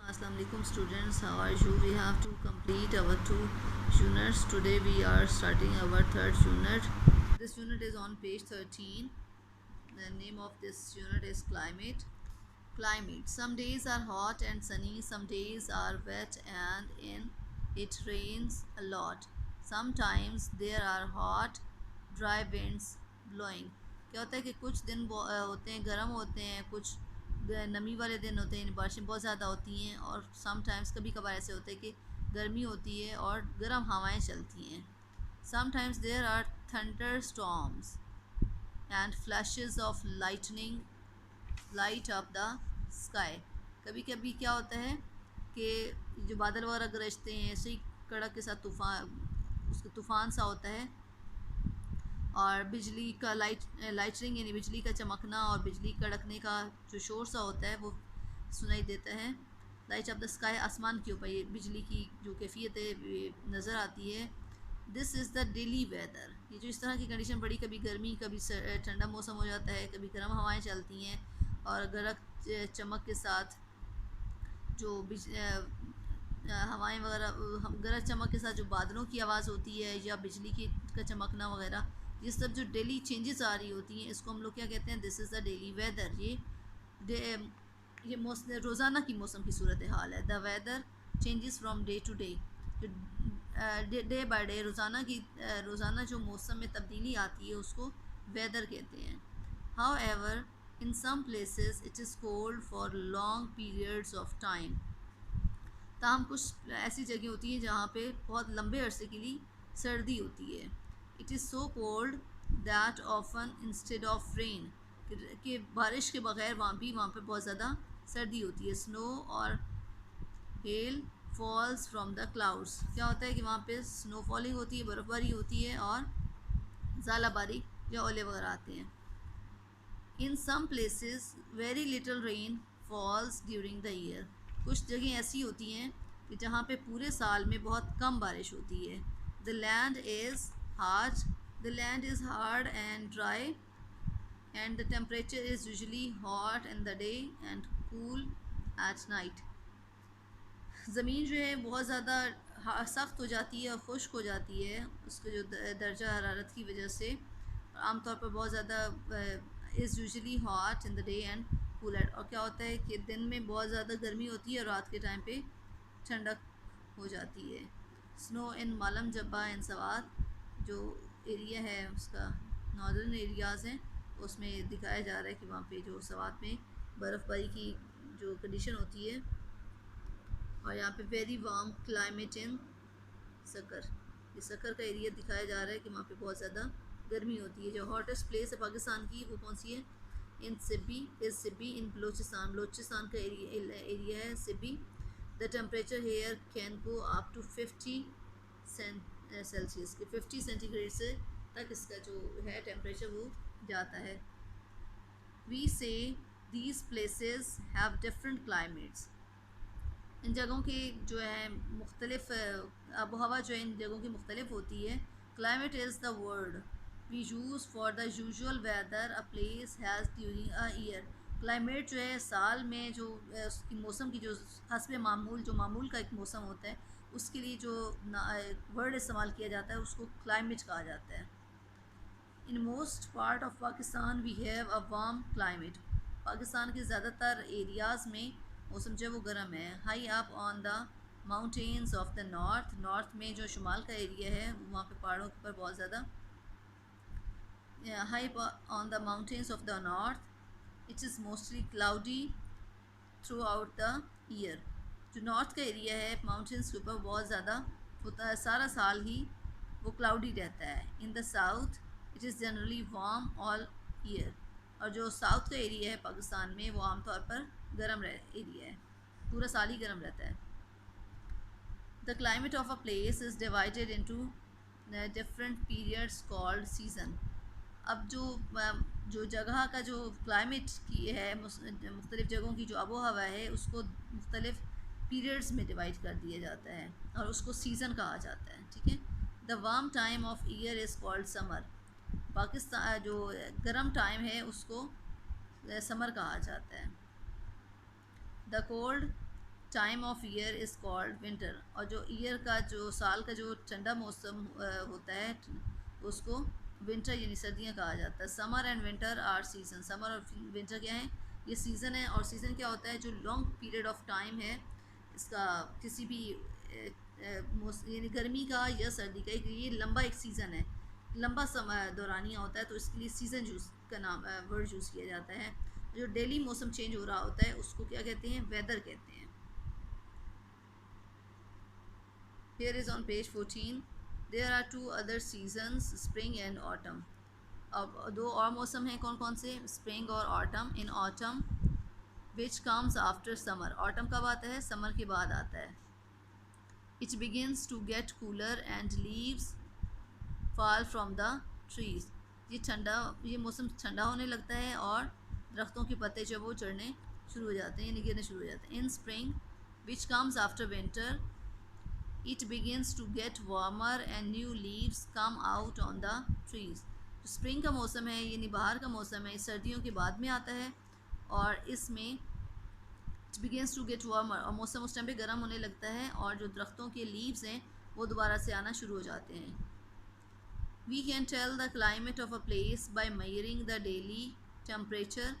Assalamu alaikum students, how are you? We have to complete our two units. Today we are starting our third unit. This unit is on page 13. The name of this unit is climate. Climate. Some days are hot and sunny, some days are wet and in it rains a lot. Sometimes there are hot, dry winds blowing. क्या होता है कि कुछ दिन होते हैं गर्म होते हैं, कुछ नमी वाले दिन होते हैं, बारिशें बहुत ज़्यादा होती हैं और समटाइम्स कभी कभार ऐसे होते हैं कि गर्मी होती है और गर्म हवाएं चलती हैं. Sometimes there are thunderstorms and flashes of lightning light up the sky. कभी कभी क्या होता है कि जो बादल वगैरह गरजते हैं ऐसे ही कड़क के साथ तूफ़ान सा होता है और बिजली का लाइटनिंग यानी बिजली का चमकना और बिजली कड़कने का जो शोर सा होता है वो सुनाई देता है. लाइट ऑफ द स्काई, आसमान के ऊपर ये बिजली की जो कैफियत है नज़र आती है. This is the daily weather. ये जो इस तरह की कंडीशन बड़ी, कभी गर्मी कभी ठंडा मौसम हो जाता है, कभी गर्म हवाएं चलती हैं और गरज चमक के साथ जो हवाएं वगैरह गरज चमक के साथ जो बादलों की आवाज़ होती है या बिजली की का चमकना वगैरह, ये सब जो डेली चेंजेस आ रही होती हैं इसको हम लोग क्या कहते हैं, this is the daily weather. ये रोज़ाना की मौसम की सूरत हाल है. The weather changes from day to day. Day by day रोज़ाना जो मौसम में तब्दीली आती है उसको वेदर कहते हैं. However in some places it is cold for long periods of time. ताहम कुछ ऐसी जगह होती हैं जहाँ पे बहुत लंबे अरसे के लिए सर्दी होती है. It is so cold that often instead of rain, कि बारिश के बगैर वहाँ पे बहुत ज़्यादा सर्दी होती है. स्नो और hello falls from the clouds. क्या होता है कि वहाँ पे स्नो फॉलिंग होती है, बर्फ़बारी होती है और ज़ालाबारी या ओले वगैरह आते हैं. In some places very little rain falls during the year. कुछ जगह ऐसी होती हैं कि जहाँ पे पूरे साल में बहुत कम बारिश होती है. The land is hard and dry and the temperature is usually hot in the day and cool at night. ज़मीन जो है बहुत ज़्यादा सख्त हो जाती है और खुश्क हो जाती है उसके जो दर्जा हरारत की वजह से. आमतौर पर बहुत ज़्यादा is usually hot in the day and cool at. और क्या होता है कि दिन में बहुत ज़्यादा गर्मी होती है और रात के टाइम पे ठंडक हो जाती है. स्नो इन मालम जब्बा इन सवात, जो एरिया है उसका नॉर्दर्न एरियाज़ हैं, उसमें दिखाया जा रहा है कि वहाँ पे जो सवात में बर्फ़बारी की जो कंडीशन होती है. और यहाँ पे very warm climate in sucker. ये सकर का एरिया दिखाया जा रहा है कि वहाँ पे बहुत ज़्यादा गर्मी होती है. जो हॉटेस्ट प्लेस है पाकिस्तान की वो कौन सी है, इन सिब्बी इन बलोचिस्तान का एरिया है Sibi. The temperature here can go up to 50 celsius के 50 सेंटीग्रेड से तक इसका जो है टेम्परेचर वो जाता है. We say these places have different climates. इन जगहों की जो है मुख्तलिफ आबो हवा जो है इन जगहों की मुख्तलिफ होती है. Climate is the word we use for the usual weather a place has during a year. Climate जो है साल में जो उसकी मौसम की जो हस्ब मामूल जो मामूल का एक मौसम होता है उसके लिए जो वर्ड इस्तेमाल किया जाता है उसको क्लाइमेट कहा जाता है. In most part of Pakistan we have a warm climate. Pakistan के ज़्यादातर एरियाज़ में मौसम जो है वो गर्म है. High up on the mountains of the north में जो शुमाल का एरिया है वहाँ पे पहाड़ों के ऊपर बहुत ज़्यादा high on the mountains of the north it is mostly cloudy through out the year. जो नॉर्थ का एरिया है माउंटेन्स के ऊपर बहुत ज़्यादा होता है, सारा साल ही वो क्लाउडी रहता है. In the south it is generally warm all year. और जो साउथ का एरिया है पाकिस्तान में वो आमतौर पर गर्म एरिया है, पूरा साल ही गर्म रहता है. The climate of a place is divided into different periods called season. अब जो जगह का जो क्लाइमेट की है मुख्तलिफ़ जगहों की जो आबो हवा है उसको मुख्तलिफ़ पीरियड्स में डिवाइड कर दिया जाता है और उसको सीज़न कहा जाता है. ठीक है. The warm time of year is called summer. Pakistan जो गर्म टाइम है उसको समर कहा जाता है. The cold time of year is called winter, और जो ईयर का जो साल का जो ठंडा मौसम होता है उसको विंटर यानी सर्दियाँ कहा जाता है। Summer and winter are season, summer और विंटर क्या है, ये सीज़न है। और सीज़न क्या होता है, जो लॉन्ग पीरियड ऑफ टाइम है इसका, किसी भी यानी गर्मी का या सर्दी का, ये लंबा एक सीज़न है, लंबा समय दौरानिया होता है, तो इसके लिए सीज़न यूज़ का नाम वर्ड यूज़ किया जाता है। जो डेली मौसम चेंज हो रहा होता है उसको क्या कहते हैं, वेदर कहते हैं। Here is on page 14. There are two other seasons, spring and autumn. अब दो और मौसम हैं, कौन कौन से, स्प्रिंग और autumn. In autumn which comes after summer, autumn कब आता है, समर के बाद आता है। It begins to get cooler and leaves fall from the trees, ये मौसम ठंडा होने लगता है और दरख्तों के पत्ते जो वो चढ़ने शुरू हो जाते हैं यानी गिरने शुरू हो जाते हैं। इन spring which comes after winter it begins to get warmer and new leaves come out on the trees। तो स्प्रिंग का मौसम है यानी बाहर का मौसम है, सर्दियों के बाद में आता है, और इसमें it begins to get warmer, और मौसम उस टाइम पे गर्म होने लगता है और जो दरख्तों के लीव्स हैं वो दोबारा से आना शुरू हो जाते हैं। We can tell the climate of a place by measuring the daily temperature।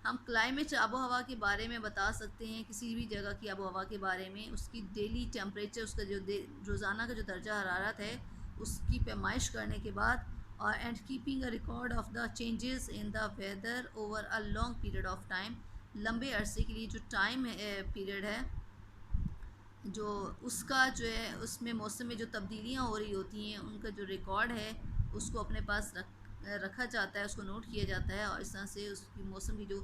हम क्लाइमेट आबो हवा के बारे में बता सकते हैं, किसी भी जगह की आबो हवा के बारे में, उसकी डेली टेम्परेचर, उसका जो रोज़ाना का जो दर्जा हरारत है उसकी पैमाइश करने के बाद, और and keeping a record of the changes in the weather over a long period of time. लंबे अरसे के लिए जो टाइम पीरियड है जो उसका जो है उसमें मौसम में जो तब्दीलियाँ हो रही होती हैं उनका जो रिकॉर्ड है उसको अपने पास रखा जाता है, उसको नोट किया जाता है, और इस तरह से उसकी मौसम की जो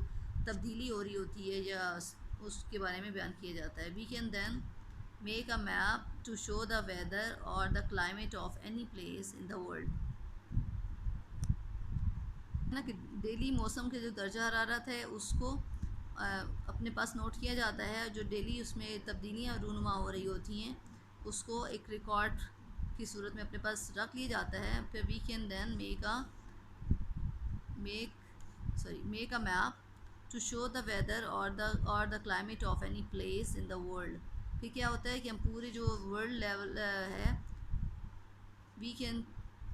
तब्दीली हो रही होती है या उसके बारे में बयान किया जाता है। We can then make a map to show the weather और the climate of any place in the world. ना कि डेली मौसम के जो दर्जा हरारत है उसको अपने पास नोट किया जाता है, जो डेली उसमें तब्दीलियाँ रूनुमा हो रही होती हैं उसको एक रिकॉर्ड की सूरत में अपने पास रख लिया जाता है। फिर we can then make a map to show the weather और the climate of any place in the world. फिर क्या होता है कि हम पूरे जो वर्ल्ड लेवल है वी कैन,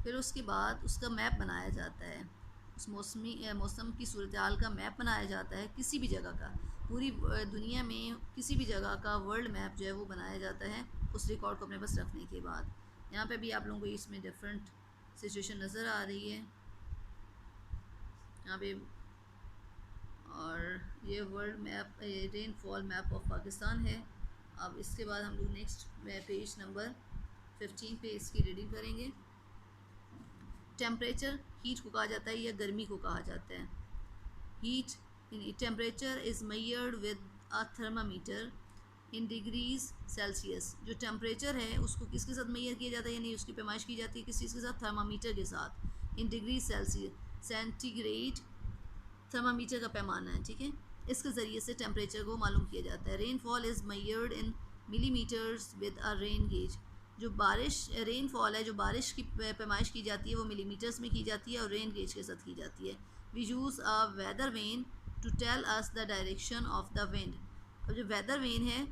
फिर उसके बाद उसका मैप बनाया जाता है, उस मौसम की सूरत हाल का मैप बनाया जाता है, किसी भी जगह का, पूरी दुनिया में किसी भी जगह का वर्ल्ड मैप जो है वो बनाया जाता है उस रिकॉर्ड को अपने पास रखने के बाद। यहाँ पे भी आप लोगों को इसमें डिफरेंट सिचुएशन नज़र आ रही है यहाँ पे। और ये world map, rainfall map of Pakistan है। अब इसके बाद हम लोग नेक्स्ट पेज नंबर 15 पे इसकी रीडिंग करेंगे। टेम्परेचर हीट को कहा जाता है या गर्मी को कहा जाता है। Heat temperature is measured with a thermometer in degrees Celsius. जो टेम्परेचर है उसको किसके साथ मेजर किया जाता है, यानी उसकी पैमाइश की जाती है किस चीज़ के साथ, थर्मामीटर के साथ। इन डिग्रीज सेल्सियस सेंटीग्रेड थर्मामीटर का पैमाना है, ठीक है, इसके ज़रिए से टेम्परेचर को मालूम किया जाता है। Rainfall is measured in millimetres with a rain gauge. जो रेनफॉल है, जो बारिश की पैमाइश की जाती है वो मिलीमीटर्स में की जाती है और रेन गेज के साथ की जाती है। We use a weather vane to tell us the direction of the wind. अब जो वेदर वेन है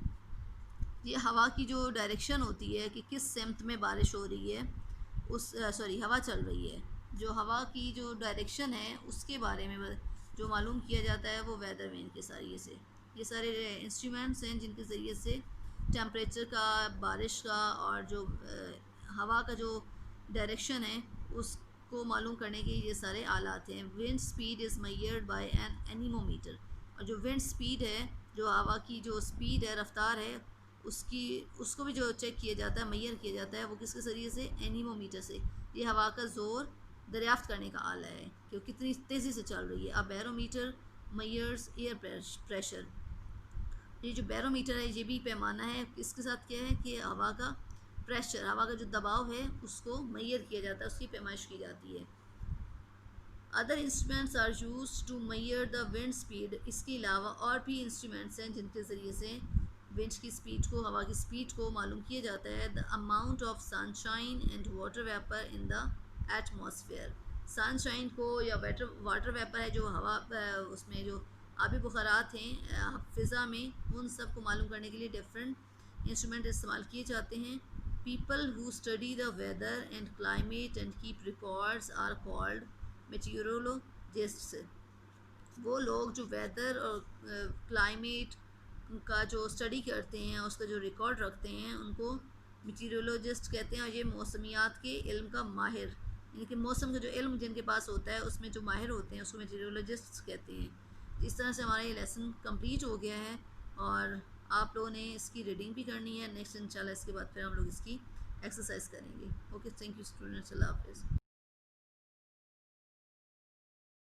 ये हवा की जो डायरेक्शन होती है कि किस सिमत में बारिश हो रही है, हवा चल रही है, जो हवा की जो डायरेक्शन है उसके बारे में जो मालूम किया जाता है वो वेदर वेन के ज़रिए से। ये सारे इंस्ट्रूमेंट्स हैं जिनके ज़रिए से टेम्परेचर का, बारिश का और जो हवा का जो डायरेक्शन है उसको मालूम करने के ये सारे आलात हैं। Wind speed is measured by an anemometer. और जो विंड स्पीड है, जो हवा की जो स्पीड है, रफ्तार है, उसको भी जो चेक किया जाता है, मेजर किया जाता है, वो किसके ज़रिए से, एनीमोमीटर से। ये हवा का ज़ोर दरियाफ्त करने का आला है कि वो कितनी तेज़ी से चल रही है। अब बैरोमीटर मेजर्स एयर प्रेशर। ये जो बैरोमीटर है ये भी पैमाना है, इसके साथ क्या है कि हवा का प्रेशर, हवा का जो दबाव है उसको मेजर किया जाता है, उसकी पैमाइश की जाती है। Other instruments are use to measure the wind speed. इसके अलावा और भी इंस्ट्रूमेंट्स हैं जिनके ज़रिए से विंड की स्पीड को, हवा की स्पीड को मालूम किया जाता है। The amount of sunshine and water vapour in the atmosphere. Sunshine को या वाटर वेपर है जो हवा उसमें जो आबी बुखारात हैं फ़िज़ा में, उन सब को मालूम करने के लिए डिफरेंट इंस्ट्रूमेंट इस्तेमाल किए जाते हैं। People who study the weather and climate and keep records are called meteorologists. वो लोग जो वेदर और क्लाइमेट का जो स्टडी करते हैं, उसका जो रिकॉर्ड रखते हैं, उनको मटीरियोलॉजिस्ट कहते हैं। और ये मौसमियात के इल्म का माहिर, यानी कि मौसम का जो इल्म जिनके पास होता है उसमें जो माहिर होते हैं उसको मटीरियोलॉजिस्ट कहते हैं। इस तरह से हमारा ये लेसन कंप्लीट हो गया है और आप लोगों ने इसकी रीडिंग भी करनी है। नेक्स्ट इंशाल्लाह इसके बाद फिर हम लोग इसकी एक्सरसाइज करेंगे। ओके, थैंक यू स्टूडेंट्स, अल्लाह हाफ़िज़।